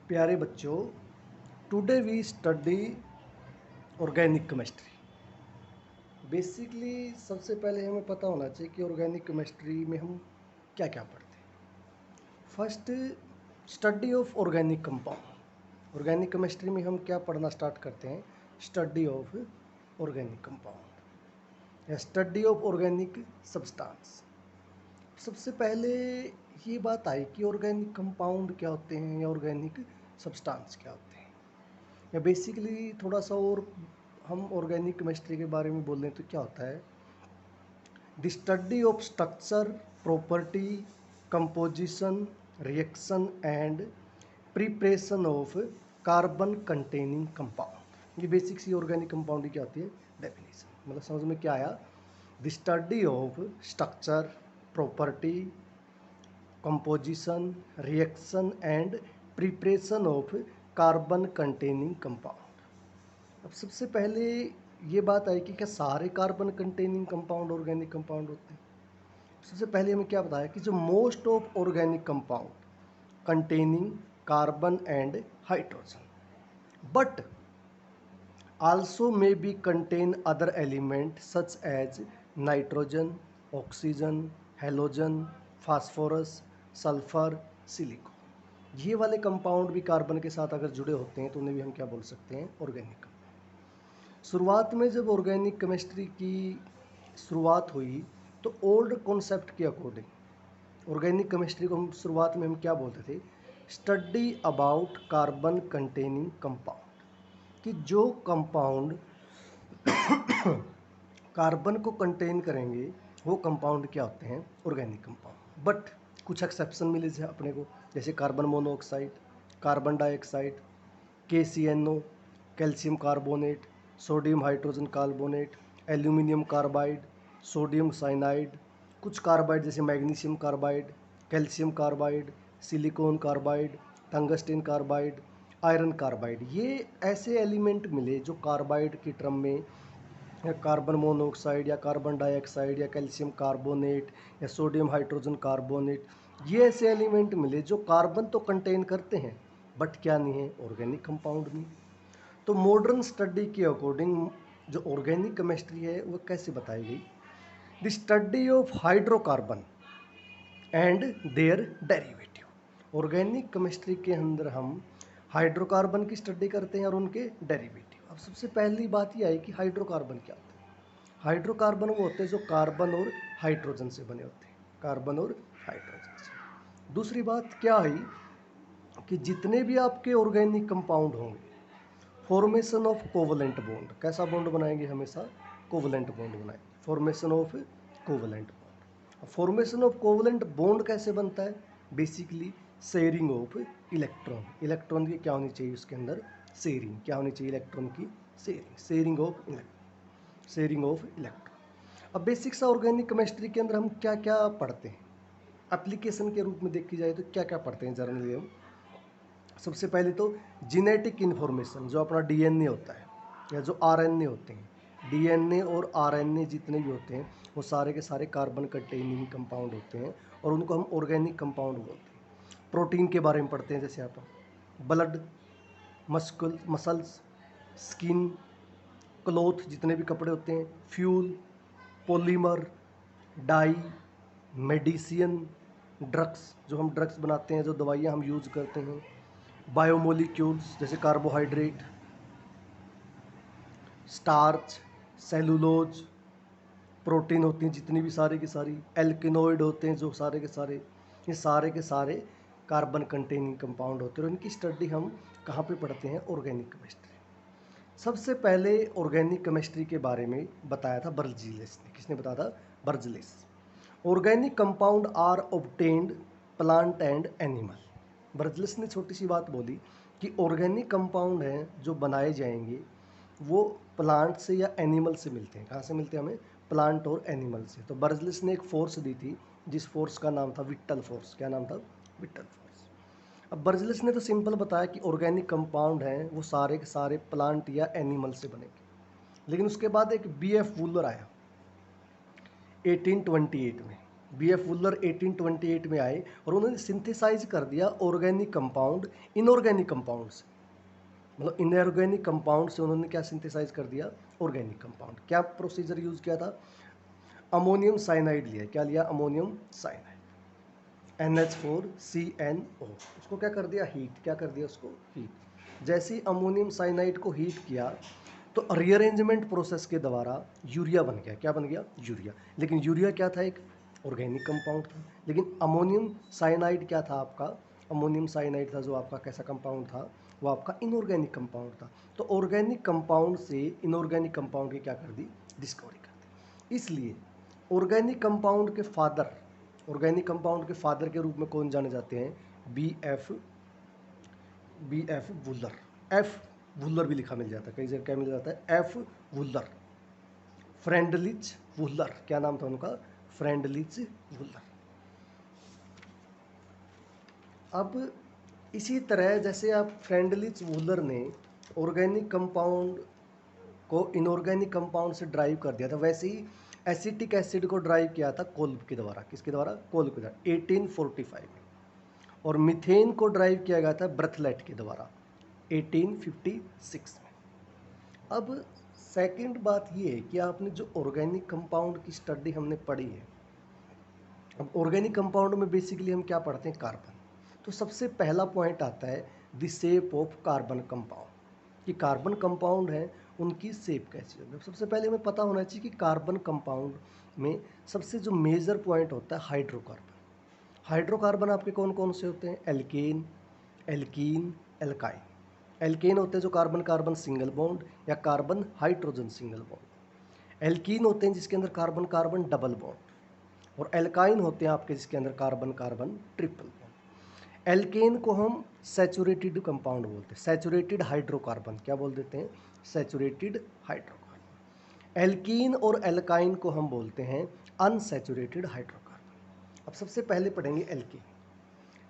प्यारे बच्चों, today we study organic chemistry. Basically सबसे पहले हमें पता होना चाहिए कि ऑर्गेनिक केमिस्ट्री में हम क्या क्या पढ़ते हैं। First, study of organic compound. Organic chemistry में हम क्या पढ़ना स्टार्ट करते हैं? स्टडी ऑफ ऑर्गेनिक कंपाउंड या स्टडी ऑफ ऑर्गेनिक सब्सटेंस। सबसे पहले ये बात आई कि ऑर्गेनिक कंपाउंड क्या होते हैं या ऑर्गेनिक सब्सटेंस क्या होते हैं। या बेसिकली थोड़ा सा और हम ऑर्गेनिक केमिस्ट्री के बारे में बोल लें तो क्या होता है? The study of structure, property, composition, reaction and preparation of carbon containing compound. ये बेसिक सी ऑर्गेनिक कंपाउंड की क्या होती है? डेफिनेशन। मतलब समझ में क्या आया? The study of structure, property, composition, reaction and preparation of carbon containing compound. अब सबसे पहले ये बात आई कि क्या सारे carbon containing compound organic compound होते हैं? सबसे पहले हमें क्या बताया कि जो most of organic compound containing carbon and hydrogen but also may be contain other element such as nitrogen, oxygen, halogen, phosphorus, sulfur, silicon। ये वाले कंपाउंड भी कार्बन के साथ अगर जुड़े होते हैं तो उन्हें भी हम क्या बोल सकते हैं? ऑर्गेनिक। शुरुआत में जब ऑर्गेनिक केमिस्ट्री की शुरुआत हुई तो ओल्ड कॉन्सेप्ट के अकॉर्डिंग ऑर्गेनिक केमिस्ट्री को हम शुरुआत में हम क्या बोलते थे? Study about carbon containing compound. कि जो कंपाउंड कार्बन को कंटेन करेंगे वो कंपाउंड क्या होते हैं? Organic compound. बट कुछ एक्सेप्शन मिले थे अपने को, जैसे carbon monoxide, carbon dioxide, KCNO, calcium carbonate, sodium hydrogen carbonate, aluminium carbide, sodium cyanide, कुछ कार्बाइड जैसे magnesium carbide, calcium carbide, silicon carbide, tungsten carbide, iron carbide. ये ऐसे एलिमेंट मिले जो कार्बाइड की टर्म में या कार्बन मोनोऑक्साइड या कार्बन डाइऑक्साइड या कैल्शियम कार्बोनेट या सोडियम हाइड्रोजन कार्बोनेट, ये ऐसे एलिमेंट मिले जो कार्बन तो कंटेन करते हैं बट क्या नहीं है? ऑर्गेनिक कंपाउंड नहीं। तो मॉडर्न स्टडी के अकॉर्डिंग जो ऑर्गेनिक केमिस्ट्री है वो कैसे बताई गई? The study of hydrocarbon and their derivative. Organic chemistry के अंदर हम हाइड्रोकार्बन की स्टडी करते हैं और उनके डेरिवेटिव। अब सबसे पहली बात यह है कि हाइड्रोकार्बन क्या होता है? हाइड्रोकार्बन वो होते हैं जो कार्बन और हाइड्रोजन से बने होते हैं, कार्बन और हाइड्रोजन से। दूसरी बात क्या है कि जितने भी आपके ऑर्गेनिक कंपाउंड होंगे, फॉर्मेशन ऑफ कोवलेंट बॉन्ड। कैसा बॉन्ड बनाएंगे? हमेशा कोवलेंट बॉन्ड बनाएंगे। Formation of covalent bond. Formation of covalent bond कैसे बनता है? Basically sharing of electron. Electron की क्या होनी चाहिए उसके अंदर? शेयरिंग। क्या होनी चाहिए? इलेक्ट्रॉन की शेयरिंग। Sharing of electron. अब बेसिक सा ऑर्गेनिक केमिस्ट्री के अंदर हम क्या क्या पढ़ते हैं? एप्लीकेशन के रूप में देखी जाए तो क्या क्या पढ़ते हैं जनरली हम? सबसे पहले तो जीनेटिक इन्फॉर्मेशन, जो अपना डीएनए होता है या जो आरएनए होते हैं, डीएनए और आरएनए जितने भी होते हैं वो सारे के सारे कार्बन कंटेनिंग कंपाउंड होते हैं और उनको हम ऑर्गेनिक कंपाउंड बोलते हैं। प्रोटीन के बारे में पढ़ते हैं, जैसे आप ब्लड, मसल्स, स्किन, क्लोथ जितने भी कपड़े होते हैं, fuel, polymer, dye, medicine, drugs, जो हम ड्रग्स बनाते हैं, जो दवाइयाँ हम यूज़ करते हैं, बायोमोलिक्यूल्स जैसे कार्बोहाइड्रेट, स्टार्च, सेलुलोज, प्रोटीन होती हैं जितनी भी सारी की सारी, एल्केनोइड होते हैं जो सारे के सारे, ये सारे के सारे कार्बन कंटेनिंग कंपाउंड होते हैं और इनकी स्टडी हम कहाँ पे पढ़ते हैं? Organic chemistry. सबसे पहले ऑर्गेनिक केमिस्ट्री के बारे में बताया था बर्जलिस ने। किसने बताया था? Berzelius. Organic compound are obtained plant and animal. Berzelius ने छोटी सी बात बोली कि ऑर्गेनिक कंपाउंड हैं जो बनाए जाएंगे वो प्लांट से या एनिमल से मिलते हैं। कहाँ से मिलते हैं हमें? प्लांट और एनिमल से। तो बर्जलिस ने एक फोर्स दी थी जिस फोर्स का नाम था विट्टल फोर्स। क्या नाम था? Whittle force. अब बर्जलिस ने तो सिंपल बताया कि ऑर्गेनिक कंपाउंड हैं वो सारे के सारे प्लांट या एनिमल से बनेंगे। लेकिन उसके बाद एक BF वूलर आया 1828 में। BF वुलर 1828 में आए और उन्होंने सिंथेसाइज कर दिया ऑर्गेनिक कंपाउंड इनऑर्गेनिक कंपाउंड से, मतलब इनऑर्गेनिक कंपाउंड से उन्होंने क्या सिंथेसाइज कर दिया, ऑर्गेनिक कंपाउंड। क्या प्रोसीजर यूज किया था, अमोनियम साइनाइड लिया, क्या लिया, अमोनियम साइनाइड NH4CnO, उसको क्या कर दिया, हीट, क्या कर दिया उसको, हीट। जैसे ही अमोनियम साइनाइड को हीट किया तो रीअरेंजमेंट प्रोसेस के द्वारा यूरिया बन गया, क्या बन गया, यूरिया। लेकिन यूरिया क्या था, एक ऑर्गेनिक कंपाउंड था। लेकिन अमोनियम साइनाइड क्या था आपका, अमोनियम साइनाइड था जो आपका कैसा कंपाउंड था, वो आपका इनऑर्गेनिक कंपाउंड था। तो ऑर्गेनिक कंपाउंड से इनऑर्गेनिक कंपाउंड की क्या कर दी, डिस्कवरी कर दी। इसलिए ऑर्गेनिक कंपाउंड के फादर, ऑर्गेनिक कंपाउंड के फादर के रूप में कौन जाने जाते हैं, B F Wohler. F Wohler भी लिखा मिल जाता है, कई जगह क्या मिल जाता है, एफ वुलर। फ्रेंडलिच वुलर, क्या नाम था उनका, फ्रेंडलिच वुलर। अब इसी तरह जैसे आप फ्रेंडलिच वुलर ने ऑर्गेनिक कंपाउंड को इनऑर्गेनिक कंपाउंड से ड्राइव कर दिया था, वैसे ही एसिटिक एसिड को ड्राइव किया था कोल्ब के द्वारा, किसके द्वारा, कोल्ब के द्वारा 1845 में। और मीथेन को ड्राइव किया गया था ब्रेथलेट के द्वारा 1856 में। अब सेकंड बात ये है कि आपने जो ऑर्गेनिक कंपाउंड की स्टडी हमने पढ़ी है, अब ऑर्गेनिक कंपाउंड में बेसिकली हम क्या पढ़ते हैं, कार्बन। तो सबसे पहला पॉइंट आता है the shape of carbon compound, कि कार्बन कंपाउंड है उनकी शेप कैसी होगी। सबसे पहले हमें पता होना चाहिए कि कार्बन कंपाउंड में सबसे जो मेजर पॉइंट होता है हाइड्रोकार्बन। हाइड्रोकार्बन आपके कौन कौन से होते हैं, एल्केन, एल्कीन, एल्काइन। एल्केन होते हैं जो कार्बन कार्बन सिंगल बॉन्ड या carbon hydrogen single bond. Alkene होते हैं जिसके अंदर कार्बन कार्बन डबल बॉन्ड। और एल्काइन होते हैं आपके जिसके अंदर carbon carbon triple bond. Alkane को हम सैचुरेटेड कंपाउंड बोलते हैं, सैचुरेटेड हाइड्रोकार्बन, क्या बोल देते हैं, सैचुरेटेड हाइड्रोकार्बन। एल्कीन और एल्काइन को हम बोलते हैं अनसैचुरेटेड हाइड्रोकार्बन। अब सबसे पहले पढ़ेंगे एल्केन।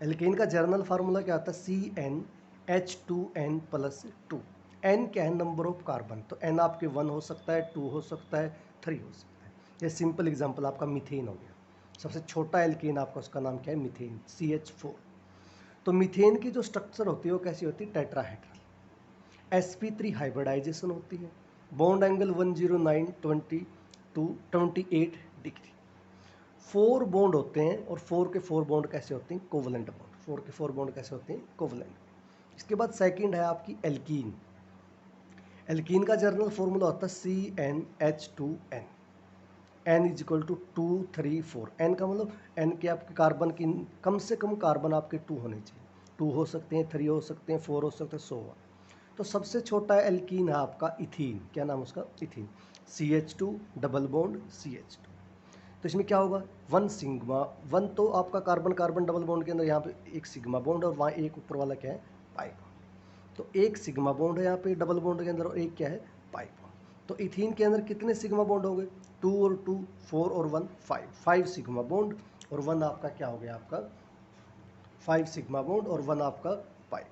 एल्केन का जर्नल फार्मूला क्या आता है, CnH2n+2। एन क्या है, नंबर ऑफ कार्बन, तो एन आपके 1 हो सकता है, 2 हो सकता है, 3 हो सकता है। ये सिंपल एग्जांपल आपका मीथेन हो गया, सबसे छोटा एल्केन आपका, उसका नाम क्या है, मीथेन, CH4। तो मीथेन की जो स्ट्रक्चर होती है वो कैसी होती है, टेट्राहेड्रल। sp3 हाइब्रिडाइजेशन होती है, bond angle 109 20 two 28 degree. 4 bond होते हैं और 4 के 4 बॉन्ड कैसे होते हैं, कोवलेंट बॉन्ड। 4 के 4 बॉन्ड कैसे होते हैं, कोवलेंट। इसके बाद सेकंड है आपकी एल्कीन। एल्कीन का जर्नल फॉर्मूला होता है CnH2n। n = 2 3 4। एन का मतलब, एन के आपके कार्बन की कम से कम कार्बन आपके 2 होने चाहिए, 2 हो सकते हैं, 3 हो सकते हैं, 4 हो सकते हैं, 100। तो सबसे छोटा एल्कीन है आपका इथीन, क्या नाम उसका, ethene, CH2 double bond CH2। तो इसमें क्या होगा, 1 सिग्मा, 1 तो आपका कार्बन कार्बन डबल बॉन्ड के अंदर यहाँ पे एक सिग्मा बॉन्ड और वहाँ एक ऊपर वाला क्या है, पाई बॉन्ड। तो एक सिग्मा बॉन्ड है यहाँ पे डबल बॉन्ड के अंदर और एक क्या है, पाई बॉन्ड। तो इथीन के अंदर कितने सिग्मा बॉन्ड हो गए, 2 और 2 4 और 1 5, 5 सिग्मा बॉन्ड और 1 आपका क्या हो गया, आपका 5 सिग्मा बॉन्ड और 1 आपका पाई।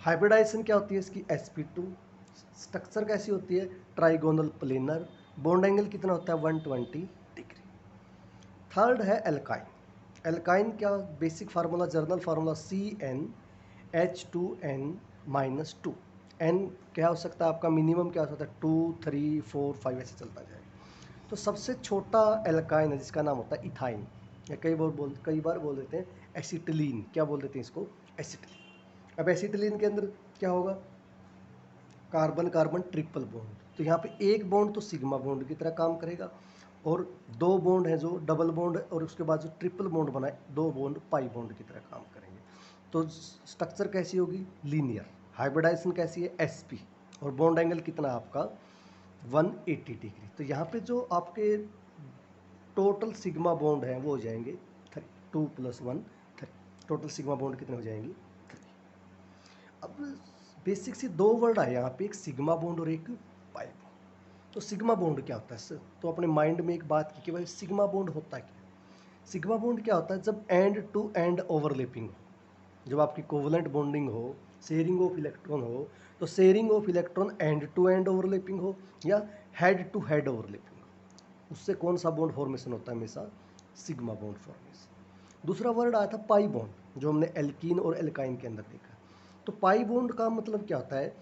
हाइब्रिडाइजेशन क्या होती है इसकी, sp2। स्ट्रक्चर कैसी होती है, ट्राइगोनल प्लेनर। बॉन्ड एंगल कितना होता है, 120 डिग्री। थर्ड है एल्काइन। एल्काइन क्या, basic formula, general formula CnH2n-2। N क्या हो सकता है आपका, मिनिमम क्या हो सकता है, 2 3 4 5 ऐसे चलता जाएगा। तो सबसे छोटा एल्काइन है जिसका नाम होता है इथाइन, या कई बार बोल देते हैं एसिटिलीन, क्या बोल देते हैं इसको, एसिटिलीन। अब एसिटिलीन के अंदर क्या होगा, कार्बन कार्बन ट्रिपल बॉन्ड। तो यहाँ पे एक बॉन्ड तो सिग्मा बॉन्ड की तरह काम करेगा और 2 बॉन्ड है जो डबल बॉन्ड और उसके बाद जो ट्रिपल बॉन्ड बनाए 2 बॉन्ड पाई बॉन्ड की तरह काम करेंगे। तो स्ट्रक्चर कैसी होगी, लीनियर। हाइब्रिडाइजेशन कैसी है, sp। और बॉन्ड एंगल कितना आपका 180 डिग्री। तो यहाँ पे जो आपके टोटल सिग्मा बॉन्ड हैं वो हो जाएंगे 3, 2 + 1 3। टोटल सिग्मा बॉन्ड कितने हो जाएंगे, 3। अब बेसिक सी 2 वर्ड आए यहाँ पे, एक सिग्मा बॉन्ड और एक पाई बॉन्ड। तो सिग्मा बॉन्ड क्या होता है सर, तो अपने माइंड में एक बात की कि भाई सिग्मा बॉन्ड होता है क्या। सिग्मा बॉन्ड क्या होता है, जब एंड टू एंड ओवरलैपिंग हो, जब आपकी कोवलेंट बॉन्डिंग हो, शेयरिंग ऑफ इलेक्ट्रॉन हो, तो sharing of electron end to end overlapping हो या हेड टू हेड ओवरलैपिंग हो। उससे कौन सा बॉन्ड फॉर्मेशन होता है? हमेशा सिग्मा बॉन्ड फॉर्मेशन। दूसरा वर्ड आया था पाई बॉन्ड, जो हमने एल्कीन और एल्काइन के अंदर देखा। तो पाई बॉन्ड का मतलब क्या होता है?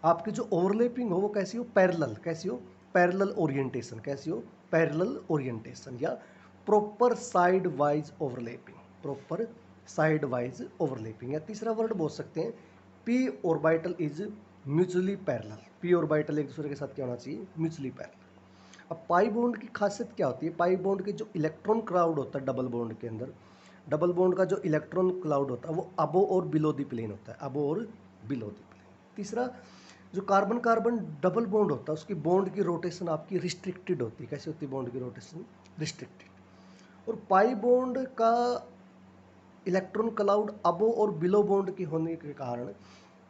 आपकी जो ओवरलैपिंग हो वो कैसी हो? पैरेलल। कैसी हो? Parallel orientation. कैसी हो? पैरेलल ओरिएंटेशन या proper side wise overlapping. Proper side wise overlapping. या तीसरा वर्ड बोल सकते हैं P orbital is mutually parallel. P orbital एक दूसरे के साथ क्या होना चाहिए? Mutually parallel. अब पाई बॉन्ड की खासियत क्या होती है? पाई बॉन्ड के जो इलेक्ट्रॉन क्लाउड होता है डबल बॉन्ड के अंदर, डबल बॉन्ड का जो इलेक्ट्रॉन क्लाउड होता है वो अबो और बिलो द प्लेन होता है। अबो और बिलो द प्लेन। तीसरा, जो कार्बन कार्बन डबल बॉन्ड होता है उसकी बॉन्ड की रोटेशन आपकी रिस्ट्रिक्टेड होती है। कैसे होती है बॉन्ड की रोटेशन? रिस्ट्रिक्टेड। और पाई बॉन्ड का इलेक्ट्रॉन क्लाउड अबो और बिलो बॉन्ड के होने के कारण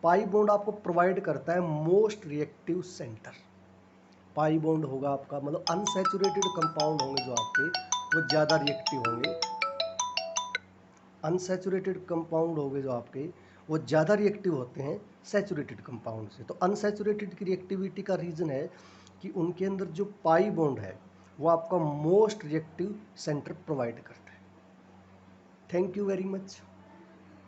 पाई बॉन्ड आपको प्रोवाइड करता है most reactive centre. Pi bond होगा आपका मतलब अनसैचुरेटेड कंपाउंड होंगे जो आपके, वो ज़्यादा रिएक्टिव होंगे। अनसैचुरेटेड कंपाउंड होंगे जो आपके, वो ज़्यादा रिएक्टिव होते हैं सैचुरेटेड कंपाउंड से। तो अनसैचुरेटेड की रिएक्टिविटी का रीज़न है कि उनके अंदर जो पाई बॉन्ड है वो आपका मोस्ट रिएक्टिव सेंटर प्रोवाइड करता है। Thank you very much.